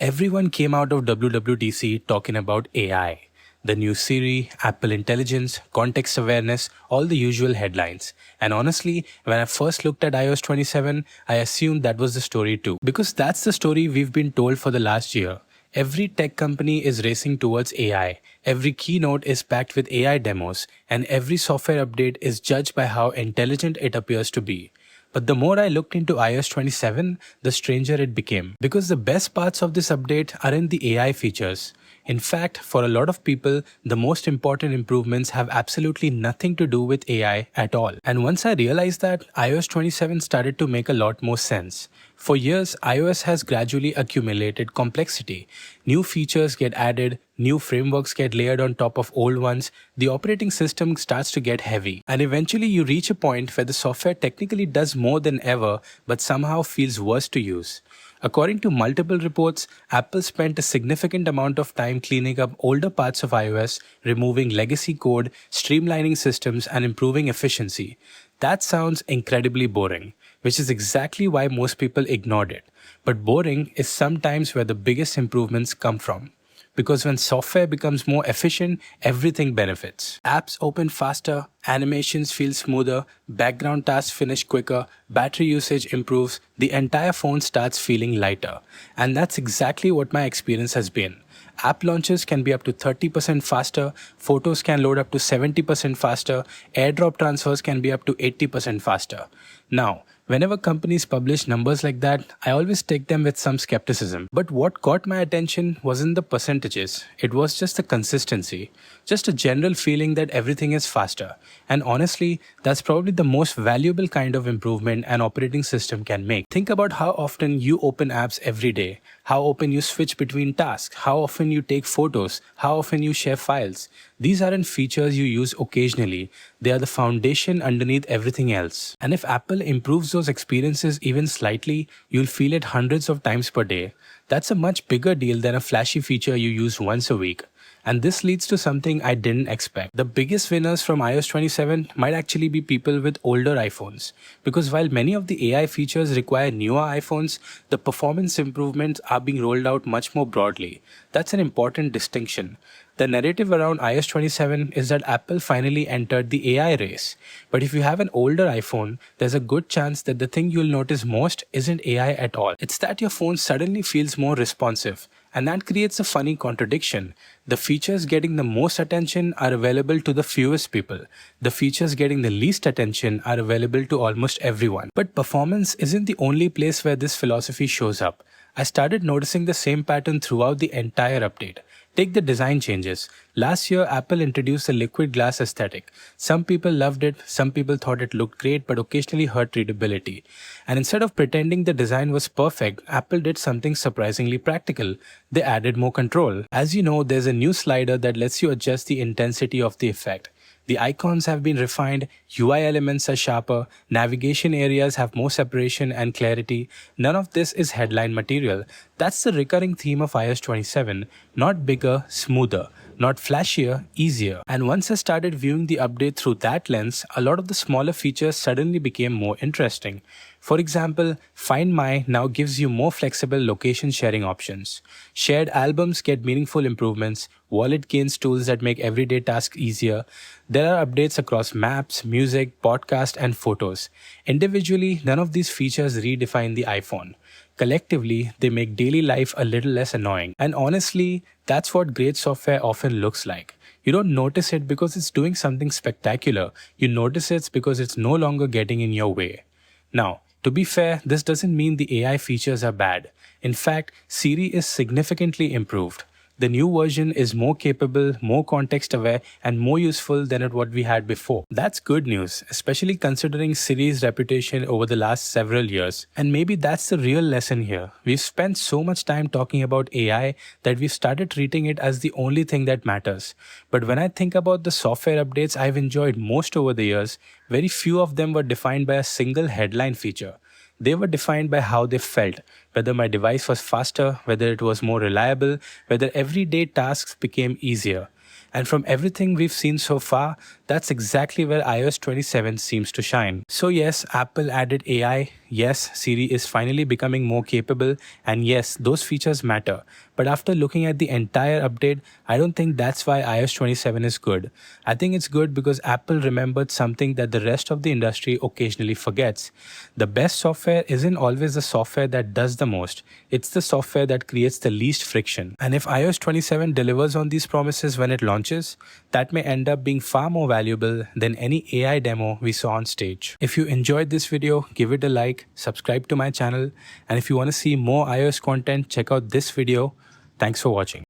Everyone came out of WWDC talking about AI. The new Siri, Apple Intelligence, context awareness, all the usual headlines. And honestly, when I first looked at iOS 27, I assumed that was the story too. Because that's the story we've been told for the last year. Every tech company is racing towards AI. Every keynote is packed with AI demos, and every software update is judged by how intelligent it appears to be. But the more I looked into iOS 27, the stranger it became. Because the best parts of this update aren't the AI features. In fact, for a lot of people, the most important improvements have absolutely nothing to do with AI at all. And once I realized that, iOS 27 started to make a lot more sense. For years, iOS has gradually accumulated complexity. New features get added, new frameworks get layered on top of old ones, the operating system starts to get heavy. And eventually you reach a point where the software technically does more than ever, but somehow feels worse to use. According to multiple reports, Apple spent a significant amount of time cleaning up older parts of iOS, removing legacy code, streamlining systems, and improving efficiency. That sounds incredibly boring, which is exactly why most people ignored it. But boring is sometimes where the biggest improvements come from. Because when software becomes more efficient, everything benefits. Apps open faster, animations feel smoother, background tasks finish quicker, battery usage improves, the entire phone starts feeling lighter. And that's exactly what my experience has been. App launches can be up to 30% faster, photos can load up to 70% faster, airdrop transfers can be up to 80% faster. Now, whenever companies publish numbers like that, I always take them with some skepticism. But what caught my attention wasn't the percentages, it was just the consistency. Just a general feeling that everything is faster. And honestly, that's probably the most valuable kind of improvement an operating system can make. Think about how often you open apps every day, how often you switch between tasks, how often you take photos, how often you share files. These aren't features you use occasionally, they are the foundation underneath everything else. And if Apple improves those experiences even slightly, you'll feel it hundreds of times per day. That's a much bigger deal than a flashy feature you use once a week. And this leads to something I didn't expect. The biggest winners from iOS 27 might actually be people with older iPhones. Because while many of the AI features require newer iPhones, the performance improvements are being rolled out much more broadly. That's an important distinction. The narrative around iOS 27 is that Apple finally entered the AI race. But if you have an older iPhone, there's a good chance that the thing you'll notice most isn't AI at all. It's that your phone suddenly feels more responsive. And that creates a funny contradiction. The features getting the most attention are available to the fewest people. The features getting the least attention are available to almost everyone. But performance isn't the only place where this philosophy shows up. I started noticing the same pattern throughout the entire update. Take the design changes. Last year, Apple introduced the liquid glass aesthetic. Some people loved it, some people thought it looked great but occasionally hurt readability. And instead of pretending the design was perfect, Apple did something surprisingly practical. They added more control. As you know, there's a new slider that lets you adjust the intensity of the effect. The icons have been refined, UI elements are sharper, navigation areas have more separation and clarity. None of this is headline material. That's the recurring theme of iOS 27. Not bigger, smoother. Not flashier, easier. And once I started viewing the update through that lens, a lot of the smaller features suddenly became more interesting. For example, Find My now gives you more flexible location sharing options. Shared albums get meaningful improvements. Wallet gains tools that make everyday tasks easier. There are updates across maps, music, podcast, and photos. Individually, none of these features redefine the iPhone. Collectively, they make daily life a little less annoying. And honestly, that's what great software often looks like. You don't notice it because it's doing something spectacular. You notice it because it's no longer getting in your way. Now, to be fair, this doesn't mean the AI features are bad. In fact, Siri is significantly improved. The new version is more capable, more context aware, and more useful than what we had before. That's good news, especially considering Siri's reputation over the last several years. And maybe that's the real lesson here. We've spent so much time talking about AI that we've started treating it as the only thing that matters. But when I think about the software updates I've enjoyed most over the years, very few of them were defined by a single headline feature. They were defined by how they felt, whether my device was faster, whether it was more reliable, whether everyday tasks became easier. And from everything we've seen so far, that's exactly where iOS 27 seems to shine. So yes, Apple added AI. yes, Siri is finally becoming more capable, and yes, those features matter. But after looking at the entire update, I don't think that's why iOS 27 is good. I think it's good because Apple remembered something that the rest of the industry occasionally forgets. The best software isn't always the software that does the most, it's the software that creates the least friction. And if iOS 27 delivers on these promises when it launches, that may end up being far more valuable than any AI demo we saw on stage. If you enjoyed this video, give it a like, subscribe to my channel, and if you want to see more iOS content, check out this video. Thanks for watching.